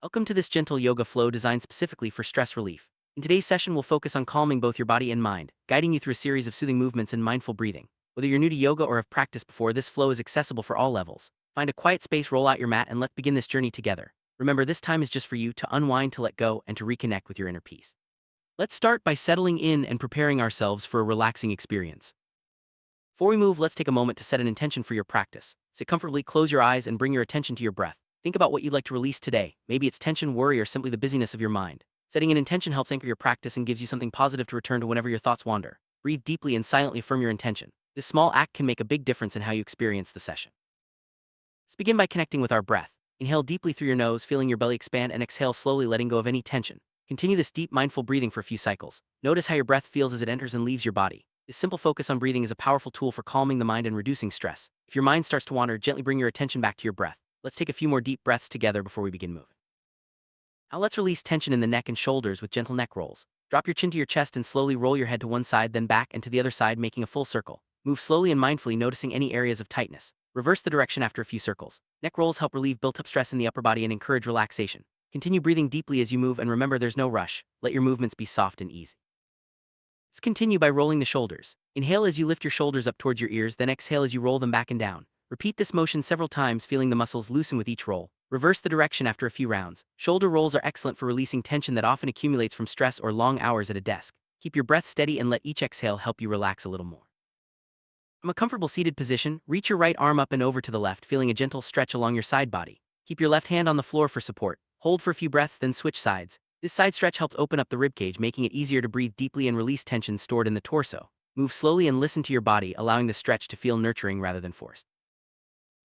Welcome to this gentle yoga flow designed specifically for stress relief. In today's session, we'll focus on calming both your body and mind, guiding you through a series of soothing movements and mindful breathing. Whether you're new to yoga or have practiced before, this flow is accessible for all levels. Find a quiet space, roll out your mat, and let's begin this journey together. Remember, this time is just for you to unwind, to let go, and to reconnect with your inner peace. Let's start by settling in and preparing ourselves for a relaxing experience. Before we move, let's take a moment to set an intention for your practice. Sit comfortably, close your eyes, and bring your attention to your breath. Think about what you'd like to release today. Maybe it's tension, worry, or simply the busyness of your mind. Setting an intention helps anchor your practice and gives you something positive to return to whenever your thoughts wander. Breathe deeply and silently affirm your intention. This small act can make a big difference in how you experience the session. Let's begin by connecting with our breath. Inhale deeply through your nose, feeling your belly expand, and exhale slowly, letting go of any tension. Continue this deep, mindful breathing for a few cycles. Notice how your breath feels as it enters and leaves your body. This simple focus on breathing is a powerful tool for calming the mind and reducing stress. If your mind starts to wander, gently bring your attention back to your breath. Let's take a few more deep breaths together before we begin moving. Now let's release tension in the neck and shoulders with gentle neck rolls. Drop your chin to your chest and slowly roll your head to one side, then back and to the other side, making a full circle. Move slowly and mindfully, noticing any areas of tightness. Reverse the direction after a few circles. Neck rolls help relieve built-up stress in the upper body and encourage relaxation. Continue breathing deeply as you move, and remember, there's no rush. Let your movements be soft and easy. Let's continue by rolling the shoulders. Inhale as you lift your shoulders up towards your ears, then exhale as you roll them back and down. Repeat this motion several times, feeling the muscles loosen with each roll. Reverse the direction after a few rounds. Shoulder rolls are excellent for releasing tension that often accumulates from stress or long hours at a desk. Keep your breath steady and let each exhale help you relax a little more. From a comfortable seated position, reach your right arm up and over to the left, feeling a gentle stretch along your side body. Keep your left hand on the floor for support. Hold for a few breaths, then switch sides. This side stretch helps open up the ribcage, making it easier to breathe deeply and release tension stored in the torso. Move slowly and listen to your body, allowing the stretch to feel nurturing rather than forced.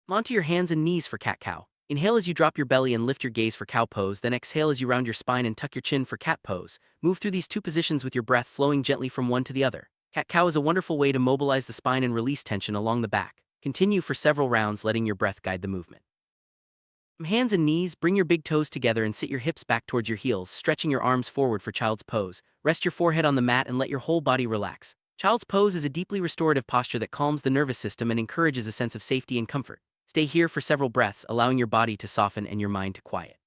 Come onto your hands and knees for cat-cow. Inhale as you drop your belly and lift your gaze for cow pose, then exhale as you round your spine and tuck your chin for cat pose. Move through these two positions with your breath flowing gently from one to the other. Cat-cow is a wonderful way to mobilize the spine and release tension along the back. Continue for several rounds, letting your breath guide the movement. From hands and knees, bring your big toes together and sit your hips back towards your heels, stretching your arms forward for child's pose. Rest your forehead on the mat and let your whole body relax. Child's pose is a deeply restorative posture that calms the nervous system and encourages a sense of safety and comfort. Stay here for several breaths, allowing your body to soften and your mind to quiet.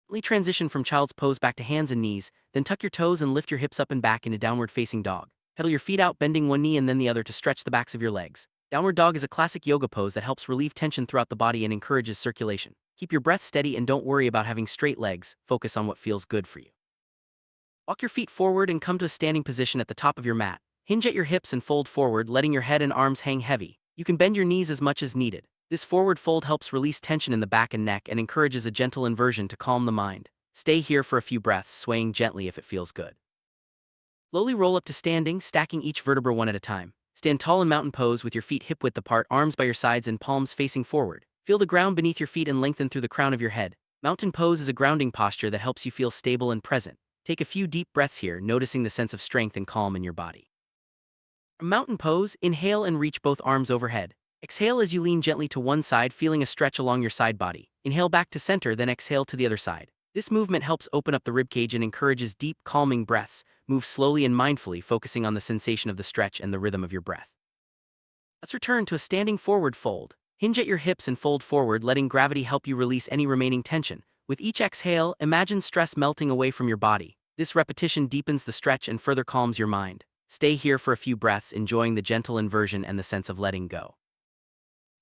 Gently transition from child's pose back to hands and knees, then tuck your toes and lift your hips up and back into downward facing dog. Pedal your feet out, bending one knee and then the other to stretch the backs of your legs. Downward dog is a classic yoga pose that helps relieve tension throughout the body and encourages circulation. Keep your breath steady and don't worry about having straight legs, focus on what feels good for you. Walk your feet forward and come to a standing position at the top of your mat. Hinge at your hips and fold forward, letting your head and arms hang heavy. You can bend your knees as much as needed. This forward fold helps release tension in the back and neck and encourages a gentle inversion to calm the mind. Stay here for a few breaths, swaying gently if it feels good. Slowly roll up to standing, stacking each vertebra one at a time. Stand tall in mountain pose with your feet hip-width apart, arms by your sides and palms facing forward. Feel the ground beneath your feet and lengthen through the crown of your head. Mountain pose is a grounding posture that helps you feel stable and present. Take a few deep breaths here, noticing the sense of strength and calm in your body. From mountain pose, inhale and reach both arms overhead. Exhale as you lean gently to one side, feeling a stretch along your side body. Inhale back to center, then exhale to the other side. This movement helps open up the ribcage and encourages deep, calming breaths. Move slowly and mindfully, focusing on the sensation of the stretch and the rhythm of your breath. Let's return to a standing forward fold. Hinge at your hips and fold forward, letting gravity help you release any remaining tension. With each exhale, imagine stress melting away from your body. This repetition deepens the stretch and further calms your mind. Stay here for a few breaths, enjoying the gentle inversion and the sense of letting go.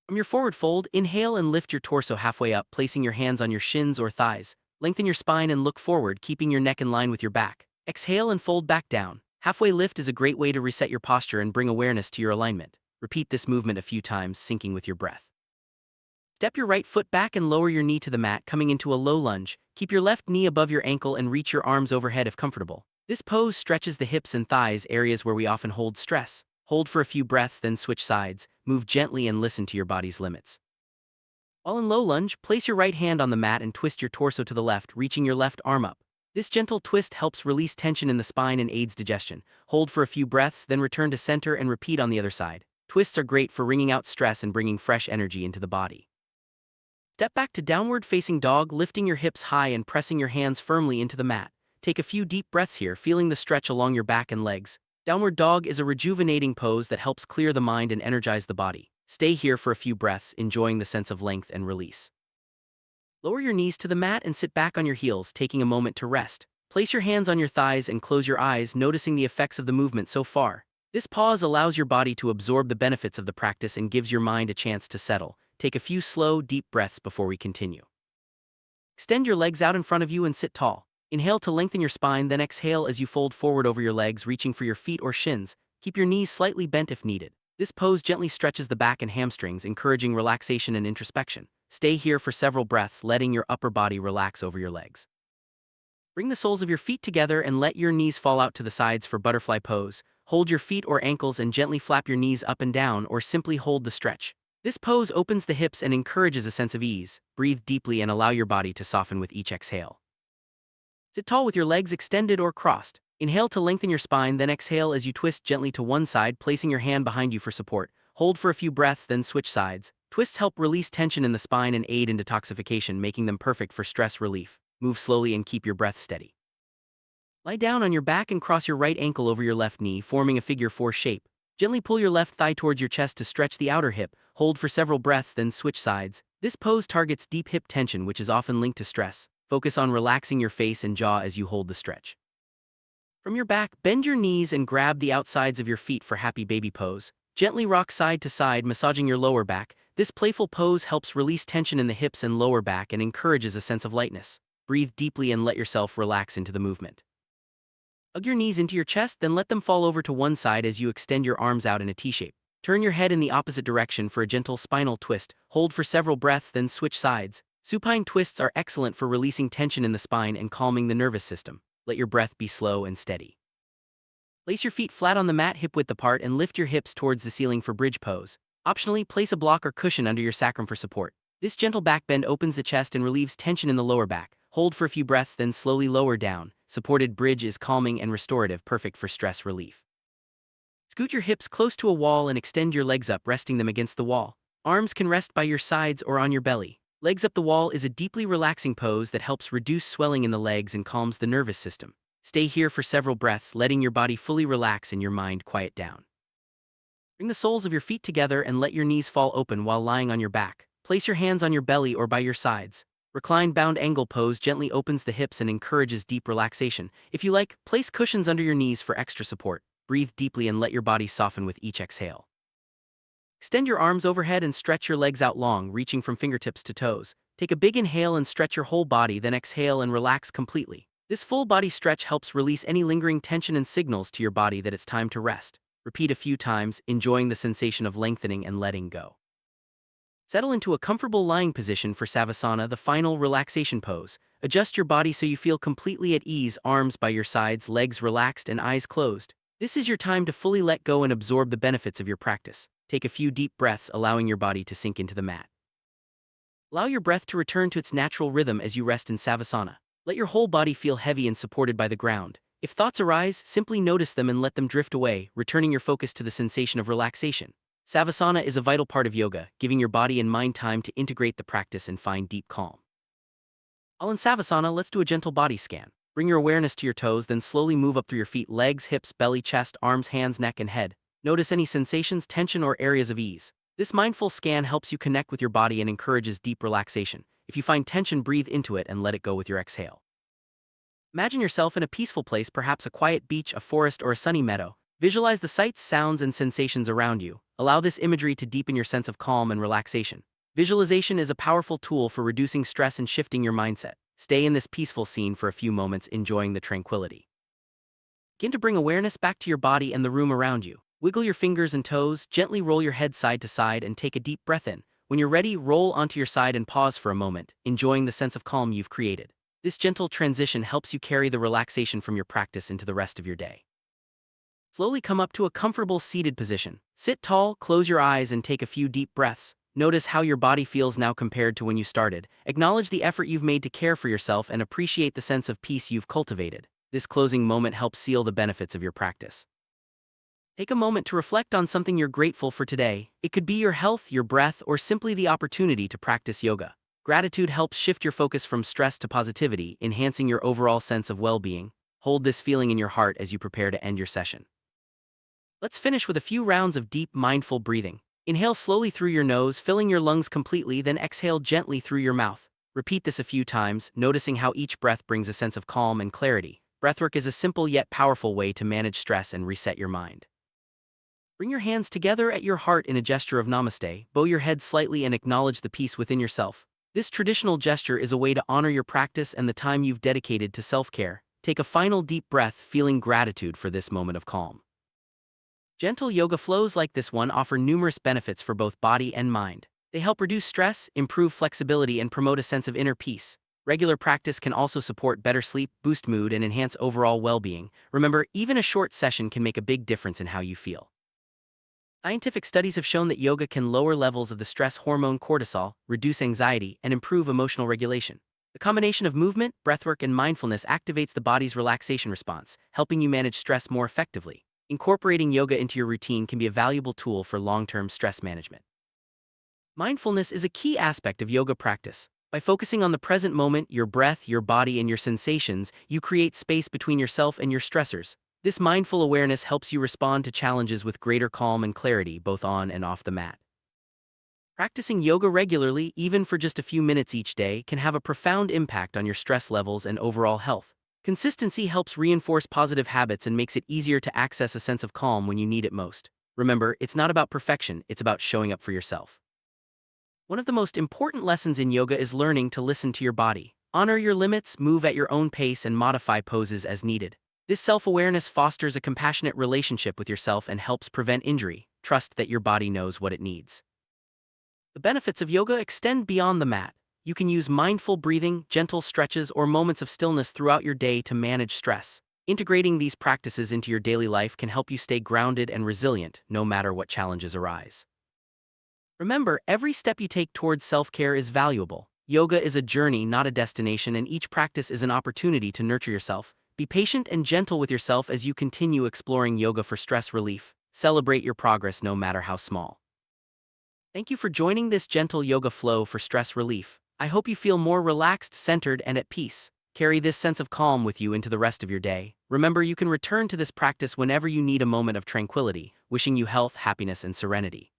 From your forward fold, inhale and lift your torso halfway up, placing your hands on your shins or thighs. Lengthen your spine and look forward, keeping your neck in line with your back. Exhale and fold back down. Halfway lift is a great way to reset your posture and bring awareness to your alignment. Repeat this movement a few times, syncing with your breath. Step your right foot back and lower your knee to the mat, coming into a low lunge. Keep your left knee above your ankle and reach your arms overhead if comfortable. This pose stretches the hips and thighs, areas where we often hold stress. Hold for a few breaths, then switch sides. Move gently and listen to your body's limits. While in low lunge, place your right hand on the mat and twist your torso to the left, reaching your left arm up. This gentle twist helps release tension in the spine and aids digestion. Hold for a few breaths, then return to center and repeat on the other side. Twists are great for wringing out stress and bringing fresh energy into the body. Step back to downward facing dog, lifting your hips high and pressing your hands firmly into the mat. Take a few deep breaths here, feeling the stretch along your back and legs. Downward dog is a rejuvenating pose that helps clear the mind and energize the body. Stay here for a few breaths, enjoying the sense of length and release. Lower your knees to the mat and sit back on your heels, taking a moment to rest. Place your hands on your thighs and close your eyes, noticing the effects of the movement so far. This pause allows your body to absorb the benefits of the practice and gives your mind a chance to settle. Take a few slow, deep breaths before we continue. Extend your legs out in front of you and sit tall. Inhale to lengthen your spine, then exhale as you fold forward over your legs, reaching for your feet or shins. Keep your knees slightly bent if needed. This pose gently stretches the back and hamstrings, encouraging relaxation and introspection. Stay here for several breaths, letting your upper body relax over your legs. Bring the soles of your feet together and let your knees fall out to the sides for butterfly pose. Hold your feet or ankles and gently flap your knees up and down, or simply hold the stretch. This pose opens the hips and encourages a sense of ease. Breathe deeply and allow your body to soften with each exhale. Sit tall with your legs extended or crossed. Inhale to lengthen your spine, then exhale as you twist gently to one side, placing your hand behind you for support. Hold for a few breaths, then switch sides. Twists help release tension in the spine and aid in detoxification, making them perfect for stress relief. Move slowly and keep your breath steady. Lie down on your back and cross your right ankle over your left knee, forming a figure 4 shape. Gently pull your left thigh towards your chest to stretch the outer hip. Hold for several breaths, then switch sides. This pose targets deep hip tension, which is often linked to stress. Focus on relaxing your face and jaw as you hold the stretch. From your back, bend your knees and grab the outsides of your feet for happy baby pose. Gently rock side to side, massaging your lower back. This playful pose helps release tension in the hips and lower back and encourages a sense of lightness. Breathe deeply and let yourself relax into the movement. Hug your knees into your chest, then let them fall over to one side as you extend your arms out in a T-shape. Turn your head in the opposite direction for a gentle spinal twist. Hold for several breaths, then switch sides. Supine twists are excellent for releasing tension in the spine and calming the nervous system. Let your breath be slow and steady. Place your feet flat on the mat, hip-width apart, and lift your hips towards the ceiling for bridge pose. Optionally, place a block or cushion under your sacrum for support. This gentle back bend opens the chest and relieves tension in the lower back. Hold for a few breaths, then slowly lower down. Supported bridge is calming and restorative, perfect for stress relief. Scoot your hips close to a wall and extend your legs up, resting them against the wall. Arms can rest by your sides or on your belly. Legs up the wall is a deeply relaxing pose that helps reduce swelling in the legs and calms the nervous system. Stay here for several breaths, letting your body fully relax and your mind quiet down. Bring the soles of your feet together and let your knees fall open while lying on your back. Place your hands on your belly or by your sides. Recline bound angle pose gently opens the hips and encourages deep relaxation. If you like, place cushions under your knees for extra support. Breathe deeply and let your body soften with each exhale. Extend your arms overhead and stretch your legs out long, reaching from fingertips to toes. Take a big inhale and stretch your whole body, then exhale and relax completely. This full body stretch helps release any lingering tension and signals to your body that it's time to rest. Repeat a few times, enjoying the sensation of lengthening and letting go. Settle into a comfortable lying position for Savasana, the final relaxation pose. Adjust your body so you feel completely at ease, arms by your sides, legs relaxed and eyes closed. This is your time to fully let go and absorb the benefits of your practice. Take a few deep breaths, allowing your body to sink into the mat. Allow your breath to return to its natural rhythm as you rest in Savasana. Let your whole body feel heavy and supported by the ground. If thoughts arise, simply notice them and let them drift away, returning your focus to the sensation of relaxation. Savasana is a vital part of yoga, giving your body and mind time to integrate the practice and find deep calm. All in Savasana, let's do a gentle body scan. Bring your awareness to your toes, then slowly move up through your feet, legs, hips, belly, chest, arms, hands, neck, and head. Notice any sensations, tension, or areas of ease. This mindful scan helps you connect with your body and encourages deep relaxation. If you find tension, breathe into it and let it go with your exhale. Imagine yourself in a peaceful place, perhaps a quiet beach, a forest, or a sunny meadow. Visualize the sights, sounds, and sensations around you. Allow this imagery to deepen your sense of calm and relaxation. Visualization is a powerful tool for reducing stress and shifting your mindset. Stay in this peaceful scene for a few moments, enjoying the tranquility. Begin to bring awareness back to your body and the room around you. Wiggle your fingers and toes, gently roll your head side to side, and take a deep breath in. When you're ready, roll onto your side and pause for a moment, enjoying the sense of calm you've created. This gentle transition helps you carry the relaxation from your practice into the rest of your day. Slowly come up to a comfortable seated position. Sit tall, close your eyes, and take a few deep breaths. Notice how your body feels now compared to when you started. Acknowledge the effort you've made to care for yourself and appreciate the sense of peace you've cultivated. This closing moment helps seal the benefits of your practice. Take a moment to reflect on something you're grateful for today. It could be your health, your breath, or simply the opportunity to practice yoga. Gratitude helps shift your focus from stress to positivity, enhancing your overall sense of well-being. Hold this feeling in your heart as you prepare to end your session. Let's finish with a few rounds of deep, mindful breathing. Inhale slowly through your nose, filling your lungs completely, then exhale gently through your mouth. Repeat this a few times, noticing how each breath brings a sense of calm and clarity. Breathwork is a simple yet powerful way to manage stress and reset your mind. Bring your hands together at your heart in a gesture of namaste, bow your head slightly and acknowledge the peace within yourself. This traditional gesture is a way to honor your practice and the time you've dedicated to self-care. Take a final deep breath, feeling gratitude for this moment of calm. Gentle yoga flows like this one offer numerous benefits for both body and mind. They help reduce stress, improve flexibility, and promote a sense of inner peace. Regular practice can also support better sleep, boost mood, and enhance overall well-being. Remember, even a short session can make a big difference in how you feel. Scientific studies have shown that yoga can lower levels of the stress hormone cortisol, reduce anxiety, and improve emotional regulation. The combination of movement, breathwork, and mindfulness activates the body's relaxation response, helping you manage stress more effectively. Incorporating yoga into your routine can be a valuable tool for long-term stress management. Mindfulness is a key aspect of yoga practice. By focusing on the present moment, your breath, your body, and your sensations, you create space between yourself and your stressors. This mindful awareness helps you respond to challenges with greater calm and clarity, both on and off the mat. Practicing yoga regularly, even for just a few minutes each day, can have a profound impact on your stress levels and overall health. Consistency helps reinforce positive habits and makes it easier to access a sense of calm when you need it most. Remember, it's not about perfection, it's about showing up for yourself. One of the most important lessons in yoga is learning to listen to your body. Honor your limits, move at your own pace, and modify poses as needed. This self-awareness fosters a compassionate relationship with yourself and helps prevent injury. Trust that your body knows what it needs. The benefits of yoga extend beyond the mat. You can use mindful breathing, gentle stretches, or moments of stillness throughout your day to manage stress. Integrating these practices into your daily life can help you stay grounded and resilient, no matter what challenges arise. Remember, every step you take towards self-care is valuable. Yoga is a journey, not a destination, and each practice is an opportunity to nurture yourself. Be patient and gentle with yourself as you continue exploring yoga for stress relief. Celebrate your progress no matter how small. Thank you for joining this gentle yoga flow for stress relief. I hope you feel more relaxed, centered, and at peace. Carry this sense of calm with you into the rest of your day. Remember, you can return to this practice whenever you need a moment of tranquility. Wishing you health, happiness, and serenity.